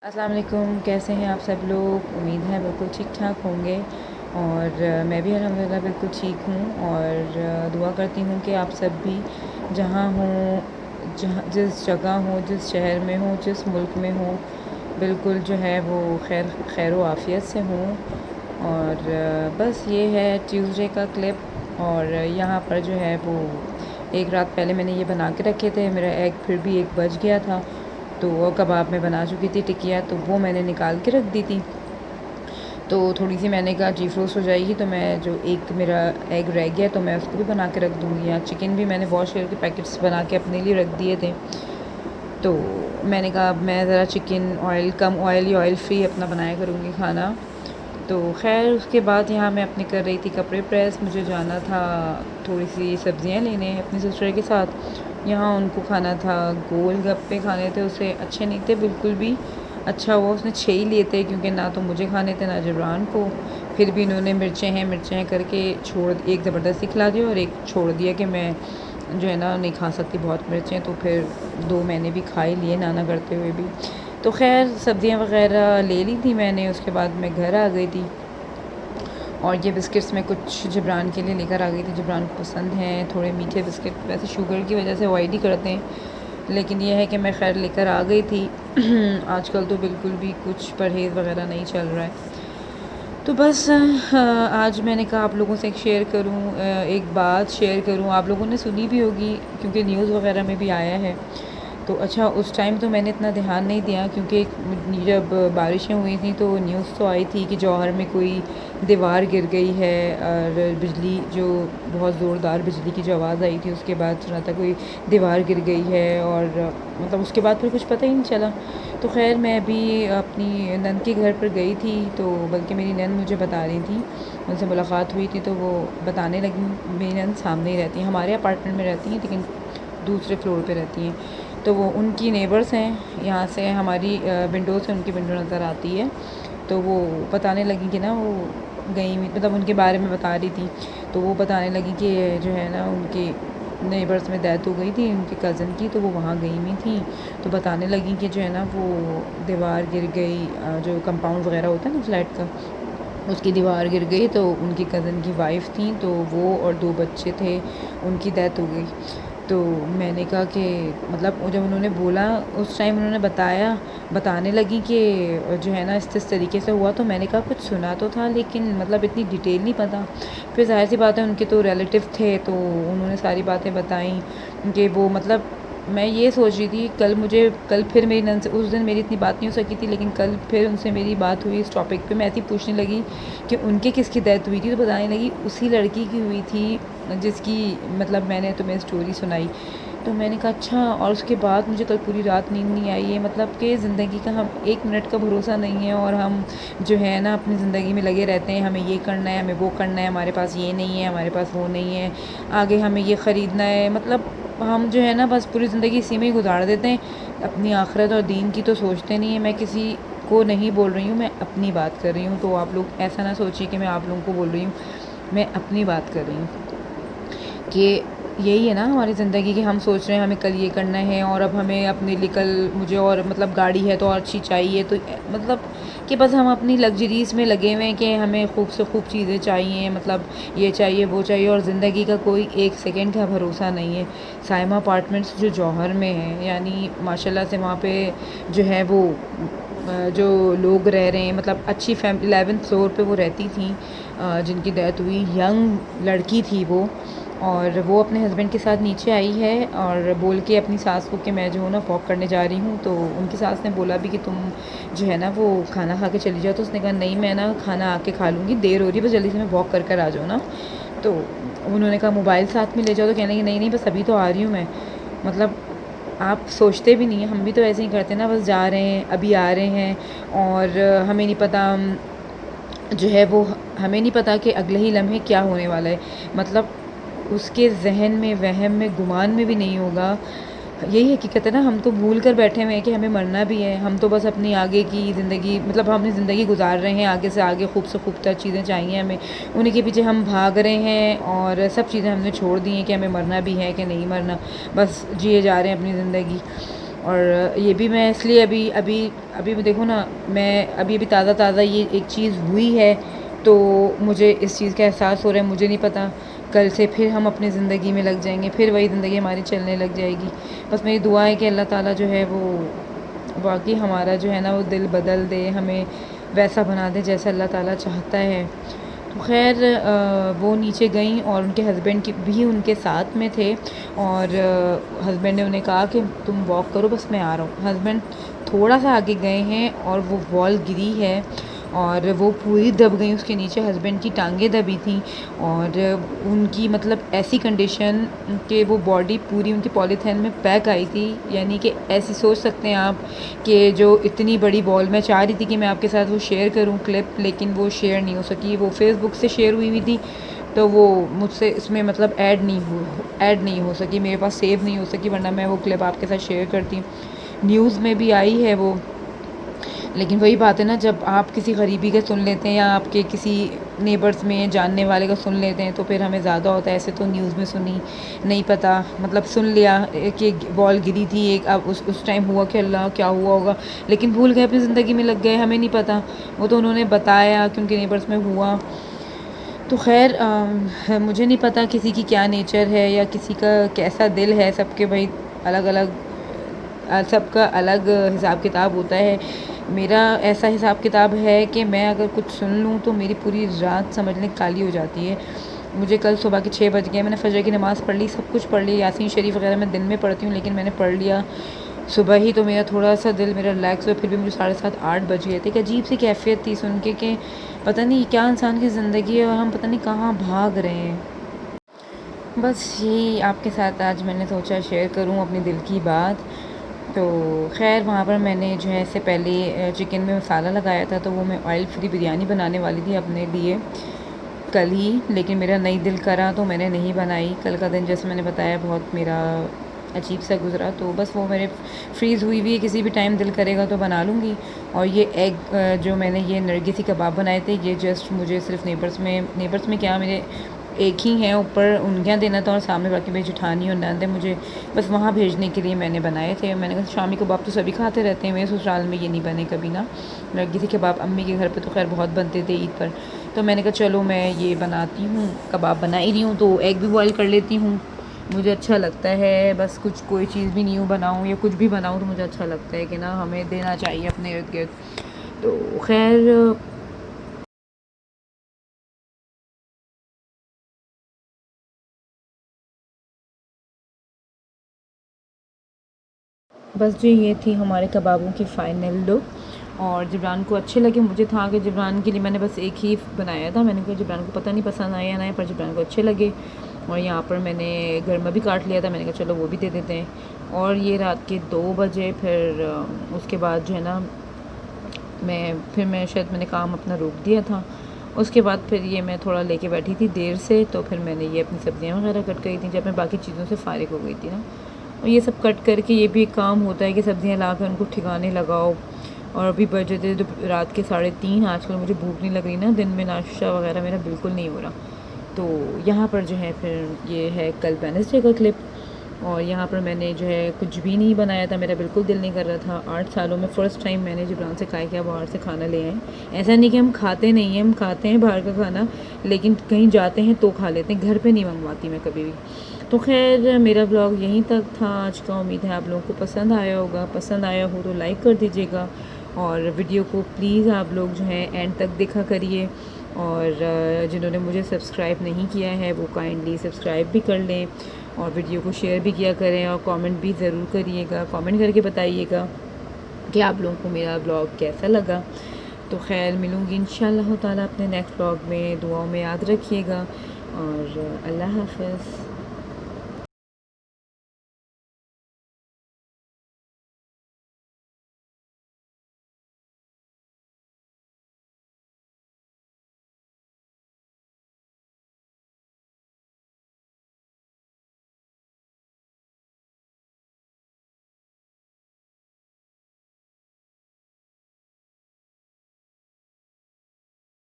अस्सलाम वालेकुम, कैसे हैं आप सब लोग। उम्मीद है बिल्कुल ठीक ठाक होंगे और मैं भी अल्हम्दुलिल्लाह बिल्कुल ठीक हूँ और दुआ करती हूँ कि आप सब भी जहाँ हों, जहाँ जिस जगह हों, जिस शहर में हों, जिस मुल्क में हों, बिल्कुल जो है वो खैर व आफ़ियत से हों। और बस ये है ट्यूसडे का क्लिप। और यहाँ पर जो है वो एक रात पहले मैंने ये बना के रखे थे, मेरा एग फिर भी एक बच गया था, तो वो कबाब में बना चुकी थी टिकिया, तो वो मैंने निकाल के रख दी थी। तो थोड़ी सी मैंने कहा डीप रोस्ट हो जाएगी तो मैं जो एक मेरा एग रह गया तो मैं उसको भी बना के रख दूँगी। या चिकन भी मैंने वॉश करके पैकेट्स बना के अपने लिए रख दिए थे। तो मैंने कहा अब मैं ज़रा चिकन कम ऑयल या ऑयल फ्री अपना बनाया करूँगी खाना। तो खैर उसके बाद यहाँ मैं अपने कर रही थी कपड़े प्रेस। मुझे जाना था थोड़ी सी सब्ज़ियाँ लेने अपनी सिस्टर के साथ। यहाँ उनको खाना था गोलगप्पे खाने थे, उसे अच्छे नहीं थे बिल्कुल भी। अच्छा हुआ उसने 6 ही लिए थे क्योंकि ना तो मुझे खाने थे ना जबरान को। फिर भी इन्होंने मिर्चें हैं करके छोड़, एक ज़बरदस्ती खिला दिया और एक छोड़ दिया कि मैं जो है ना नहीं खा सकती बहुत मिर्चें, तो फिर 2 मैंने भी खा ही लिए नाना करते हुए भी। तो खैर सब्ज़ियाँ वग़ैरह ले ली थी मैंने, उसके बाद मैं घर आ गई थी और ये बिस्किट्स मैं कुछ जबरान के लिए लेकर आ गई थी। जबरान को पसंद हैं थोड़े मीठे बिस्किट, वैसे शुगर की वजह से अवॉइड ही करते हैं, लेकिन ये है कि मैं खैर लेकर आ गई थी। आजकल तो बिल्कुल भी कुछ परहेज़ वग़ैरह नहीं चल रहा है। तो बस आज मैंने कहा आप लोगों से एक बात शेयर करूँ, आप लोगों ने सुनी भी होगी क्योंकि न्यूज़ वग़ैरह में भी आया है। तो अच्छा उस टाइम तो मैंने इतना ध्यान नहीं दिया क्योंकि जब बारिशें हुई थी तो न्यूज़ तो आई थी कि जौहर में कोई दीवार गिर गई है और बिजली जो बहुत ज़ोरदार बिजली की जो आवाज़ आई थी उसके बाद सुना था कोई दीवार गिर गई है और मतलब उसके बाद फिर कुछ पता ही नहीं चला। तो खैर मैं अभी अपनी नंद के घर पर गई थी, तो बल्कि मेरी नंद मुझे बता रही थी, उनसे मुलाकात हुई थी तो वो बताने लगी। मेरी नंद सामने ही रहती हैं, हमारे अपार्टमेंट में रहती हैं लेकिन दूसरे फ्लोर पे रहती हैं। तो वो उनकी नेबर्स हैं, यहाँ से हमारी विंडो से उनकी विंडो नज़र आती है। तो वो बताने लगी कि ना वो गई हुई, मतलब उनके बारे में बता रही थी। तो वो बताने लगी कि जो है ना उनके नेबर्स में डेथ हो गई थी उनके कज़न की, तो वो वहाँ गई हुई थी। तो बताने लगी कि जो है ना वो दीवार गिर गई, जो कंपाउंड वगैरह होता है ना फ्लैट का, उसकी दीवार गिर गई। तो उनकी कज़न की वाइफ़ थी, तो वो और 2 बच्चे थे, उनकी डेथ हो गई। तो मैंने कहा कि मतलब जब उन्होंने बोला उस टाइम उन्होंने बताने लगी कि जो है ना इस तरीके से हुआ, तो मैंने कहा कुछ सुना तो था लेकिन मतलब इतनी डिटेल नहीं पता। फिर ज़ाहिर सी बात है उनके तो रिलेटिव थे, तो उन्होंने सारी बातें बताई कि वो मतलब मैं ये सोच रही थी कल फिर मेरी नंद से, उस दिन मेरी इतनी बात नहीं हो सकी थी लेकिन कल फिर उनसे मेरी बात हुई इस टॉपिक पे। मैं ऐसी पूछने लगी कि उनके किसकी डेथ हुई थी, तो बताने लगी उसी लड़की की हुई थी जिसकी मतलब मैंने तुम्हें स्टोरी सुनाई। तो मैंने कहा अच्छा। और उसके बाद मुझे कल पूरी रात नींद नहीं आई है, मतलब कि ज़िंदगी का हम 1 मिनट का भरोसा नहीं है और हम जो है ना अपनी ज़िंदगी में लगे रहते हैं, हमें ये करना है, हमें वो करना है, हमारे पास ये नहीं है, हमारे पास वो नहीं है, आगे हमें ये ख़रीदना है। मतलब हम जो है ना बस पूरी ज़िंदगी इसी में ही गुजार देते हैं, अपनी आखिरत और दीन की तो सोचते नहीं हैं। मैं किसी को नहीं बोल रही हूँ, मैं अपनी बात कर रही हूँ, तो आप लोग ऐसा ना सोचिए कि मैं आप लोगों को बोल रही हूँ, मैं अपनी बात कर रही हूँ कि यही है ना हमारी ज़िंदगी की, हम सोच रहे हैं हमें कल ये करना है और अब हमें अपने लिए कल मुझे और मतलब गाड़ी है तो और अच्छी चाहिए, तो मतलब कि बस हम अपनी लग्जरीज़ में लगे हुए हैं कि हमें खूब से खूब चीज़ें चाहिए, मतलब ये चाहिए वो चाहिए, और ज़िंदगी का कोई 1 सेकंड का भरोसा नहीं है। साइमा अपार्टमेंट्स जो जौहर में है, यानी माशाल्लाह से वहाँ पे जो है वो जो लोग रह रहे हैं, मतलब अच्छी 11th फ्लोर पे वो रहती थी, जिनकी डेथ हुई, यंग लड़की थी वो, और वो अपने हस्बैंड के साथ नीचे आई है और बोल के अपनी सास को कि मैं जो हूँ ना वॉक करने जा रही हूँ। तो उनकी सास ने बोला भी कि तुम जो है ना वो खाना खा के चली जाओ, तो उसने कहा नहीं मैं ना खाना आके खा लूँगी, देर हो रही है बस जल्दी से मैं वॉक कर कर आ जाओ ना। तो उन्होंने कहा मोबाइल साथ में ले जाओ, तो कहने लगी नहीं नहीं बस अभी तो आ रही हूँ मैं। मतलब आप सोचते भी नहीं हैं, हम भी तो ऐसे ही करते हैं ना, बस जा रहे हैं अभी आ रहे हैं, और हमें नहीं पता जो है वो हमें नहीं पता कि अगले ही लम्हे क्या होने वाला है, मतलब उसके ज़हन में, वहम में, गुमान में भी नहीं होगा। यही हकीकत है ना, हम तो भूल कर बैठे हुए हैं कि हमें मरना भी है। हम तो बस अपनी आगे की ज़िंदगी, मतलब हम अपनी ज़िंदगी गुजार रहे हैं, आगे से आगे खूब से खूबतर चीज़ें चाहिए हमें, उन्हीं के पीछे हम भाग रहे हैं और सब चीज़ें हमने छोड़ दी हैं कि हमें मरना भी है कि नहीं मरना, बस जिए जा रहे हैं अपनी ज़िंदगी। और ये भी मैं इसलिए अभी अभी अभी देखो ना, मैं अभी अभी ताज़ा ताज़ा ये एक चीज़ हुई है, तो मुझे इस चीज़ का एहसास हो रहा है। मुझे नहीं पता कल से फिर हम अपनी ज़िंदगी में लग जाएंगे, फिर वही ज़िंदगी हमारी चलने लग जाएगी। बस मेरी दुआ है कि अल्लाह ताला जो है वो बाकी हमारा जो है ना वो दिल बदल दे, हमें वैसा बना दे जैसा अल्लाह ताला चाहता है। तो खैर वो नीचे गईं और उनके हस्बैंड की भी उनके साथ में थे, और हस्बैंड ने उन्हें कहा कि तुम वॉक करो, बस मैं आ रहा हूँ। हस्बैंड थोड़ा सा आगे गए हैं और वो वॉल गिरी है और वो पूरी दब गई उसके नीचे। हस्बैंड की टांगें दबी थी और उनकी मतलब ऐसी कंडीशन कि वो बॉडी पूरी उनकी पॉलीथीन में पैक आई थी। यानी कि ऐसी सोच सकते हैं आप कि जो इतनी बड़ी बॉल, मैं चाह रही थी कि मैं आपके साथ वो शेयर करूं क्लिप, लेकिन वो शेयर नहीं हो सकी। वो फेसबुक से शेयर हुई थी, तो वो मुझसे इसमें मतलब ऐड नहीं हो सकी, मेरे पास सेव नहीं हो सकी, वरना मैं वो क्लिप आपके साथ शेयर करती। न्यूज़ में भी आई है वो, लेकिन वही बात है ना, जब आप किसी गरीबी का सुन लेते हैं या आपके किसी नेबर्स में जानने वाले का सुन लेते हैं तो फिर हमें ज़्यादा होता है। ऐसे तो न्यूज़ में सुनी नहीं, पता मतलब सुन लिया कि बॉल गिरी थी एक, अब उस टाइम हुआ कि अल्लाह क्या हुआ होगा, लेकिन भूल गए, अपनी ज़िंदगी में लग गए, हमें नहीं पता। वो तो उन्होंने बताया कि उनके नेबर्स में हुआ। तो खैर मुझे नहीं पता किसी की क्या नेचर है या किसी का कैसा दिल है, सबके भाई अलग अलग, सबका अलग हिसाब किताब होता है। मेरा ऐसा हिसाब किताब है कि मैं अगर कुछ सुन लूँ तो मेरी पूरी रात समझ लें काली हो जाती है। मुझे कल सुबह के 6 बज गए, मैंने फजर की नमाज़ पढ़ ली, सब कुछ पढ़ लिया, यासीन शरीफ वगैरह मैं दिन में पढ़ती हूँ, लेकिन मैंने पढ़ लिया सुबह ही। तो मेरा थोड़ा सा दिल मेरा रिलैक्स हुआ, फिर भी मुझे 7:30-8 बज गए थे। एक अजीब सी कैफियत थी सुन के कि पता नहीं क्या इंसान की ज़िंदगी है और हम पता नहीं कहाँ भाग रहे हैं। बस यही आपके साथ आज मैंने सोचा शेयर करूं अपने दिल की बात। तो खैर वहाँ पर मैंने जो है इससे पहले चिकन में मसाला लगाया था, तो वो मैं ऑयल फ्री बिरयानी बनाने वाली थी अपने लिए कल ही, लेकिन मेरा नहीं दिल करा तो मैंने नहीं बनाई। कल का दिन जैसे मैंने बताया बहुत मेरा अजीब सा गुज़रा, तो बस वो मेरे फ्रीज़ हुई हुई है, किसी भी टाइम दिल करेगा तो बना लूँगी। और ये एग जो मैंने ये नरगिसी कबाब बनाए थे, ये जस्ट मुझे सिर्फ नेबर्स में क्या, मेरे एक ही हैं ऊपर, उनके यहाँ देना था और सामने बाकी मेरी जेठानी और नंद है, मुझे बस वहाँ भेजने के लिए मैंने बनाए थे। मैंने कहा शामी कबाब तो सभी खाते रहते हैं, मेरे ससुराल में ये नहीं बने कभी ना। नरगिसी कबाब अम्मी के घर पे तो खैर बहुत बनते थे ईद पर, तो मैंने कहा चलो मैं ये बनाती हूँ, कबाब बना ही रही हूँ तो एग भी बॉयल कर लेती हूँ। मुझे अच्छा लगता है, बस कुछ कोई चीज़ भी न्यू बनाऊँ या कुछ भी बनाऊँ तो मुझे अच्छा लगता है कि ना हमें देना चाहिए अपने इर्द गिर्द। तो खैर बस जी ये थी हमारे कबाबों की फ़ाइनल लुक। और जिब्रान को अच्छे लगे, मुझे था कि जिब्रान के लिए मैंने बस एक ही बनाया था, मैंने कहा जिब्रान को पता नहीं पसंद आया या ना, पर जिब्रान को अच्छे लगे। और यहाँ पर मैंने गर्मा भी काट लिया था, मैंने कहा चलो वो भी दे देते हैं। और ये रात के 2 बजे फिर उसके बाद जो है ना मैं शायद मैंने काम अपना रोक दिया था। उसके बाद फिर ये मैं थोड़ा लेके बैठी थी देर से, तो फिर मैंने ये अपनी सब्ज़ियाँ वगैरह कट करी थी जब मैं बाकी चीज़ों से फ़ारिग हो गई थी ना। और ये सब कट करके ये भी एक काम होता है कि सब्ज़ियाँ ला कर उनको ठिकाने लगाओ। और अभी बजे थे रात के 3:30। आजकल मुझे भूख नहीं लग रही ना, दिन में नाश्ता वगैरह मेरा बिल्कुल नहीं हो रहा। तो यहाँ पर जो है फिर ये है कल वेडनेसडे का क्लिप। और यहाँ पर मैंने जो है कुछ भी नहीं बनाया था, मेरा बिल्कुल दिल नहीं कर रहा था। 8 सालों में फ़र्स्ट टाइम मैंने जिब्रान से कहा कि आप बाहर से खाना ले आएँ। ऐसा नहीं कि हम खाते नहीं हैं, हम खाते हैं बाहर का खाना, लेकिन कहीं जाते हैं तो खा लेते हैं, घर पे नहीं मंगवाती मैं कभी भी। तो खैर मेरा ब्लॉग यहीं तक था आज का। उम्मीद है आप लोगों को पसंद आया होगा, पसंद आया हो तो लाइक कर दीजिएगा, और वीडियो को प्लीज़ आप लोग जो है एंड तक देखा करिए। और जिन्होंने मुझे सब्सक्राइब नहीं किया है वो काइंडली सब्सक्राइब भी कर लें, और वीडियो को शेयर भी किया करें, और कमेंट भी ज़रूर करिएगा, कमेंट करके बताइएगा कि आप लोगों को मेरा ब्लॉग कैसा लगा। तो खैर मिलूँगी इंशाअल्लाह ताला अपने नेक्स्ट ब्लॉग में, दुआओं में याद रखिएगा, और अल्लाह हाफ़िज़।